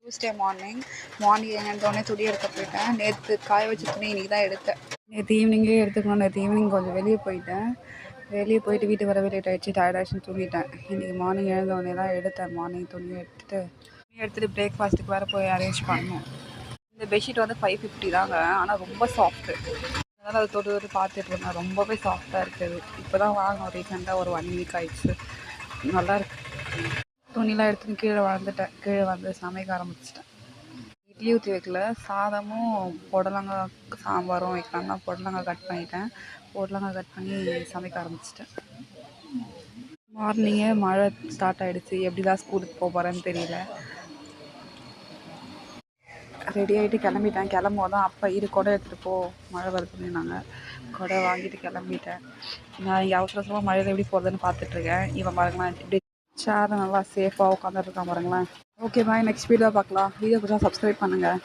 Tuesday morning எழுந்தோடனே துணி எடுக்க போயிட்டேன். நேற்று காய வச்ச துணி இன்றைக்கி தான் எடுத்தேன். நேற்று ஈவினிங்கே எடுத்துக்கணும். நேற்று ஈவினிங் கொஞ்சம் வெளியே போயிட்டு வீட்டுக்கு வர லேட் ஆகிடுச்சு. டயர்டாகிடுச்சுன்னு தூங்கிட்டேன். இன்றைக்கி மார்னிங் எழுந்தோடனே தான் எடுத்தேன். மார்னிங் துணி எடுத்துகிட்டு பிரேக்ஃபாஸ்ட்டுக்கு வேறு போய் அரேஞ்ச் பண்ணணும். இந்த பெட்ஷீட் வந்து 550 தாங்க. ஆனால் ரொம்ப சாஃப்ட்டு. அதனால் அதை தொட்டு பார்த்துட்டு இருந்தேன். ரொம்பவே சாஃப்டாக இருக்குது. இப்போ தான் வாங்கினோம். ரீசெண்டாக ஒரு 1 வீக் ஆகிடுச்சு. நல்லாயிருக்கு. துணிலாம் எடுத்துன்னு கீழே வந்து சமைக்க ஆரம்பிச்சிட்டேன். இட்லி ஊற்றி வைக்கல, சாதமும் புடலங்காய் சாம்பாரும் வைக்கலாம் தான் புடலங்காய் கட் பண்ணிட்டேன். புடலங்காய் கட் பண்ணி சமைக்க ஆரம்பிச்சிட்டேன். மார்னிங்கே மழை ஸ்டார்ட் ஆகிடுச்சு. எப்படி தான் ஸ்கூலுக்கு போக போகிறேன்னு தெரியல. ரெடி ஆகிட்டு கிளம்பிட்டேன். கிளம்பும் தான் அப்பா கொடை எடுத்துகிட்டு போ, மழை வருதுன்னு நாங்கள் கொடை வாங்கிட்டு கிளம்பிட்டேன். நான் இங்கே அவசரமாக மழையில் எப்படி போகிறதுன்னு பார்த்துட்ருக்கேன். இவன் பாருங்களேன் இப்படி சேர் நல்லா சேஃபாக உட்காந்துட்டு இருக்கான் பாருங்களேன். ஓகே பாய், நெக்ஸ்ட் வீடியோ பார்க்கலாம். வீடியோ பிடிச்சா சப்ஸ்கிரைப் பண்ணுங்கள்.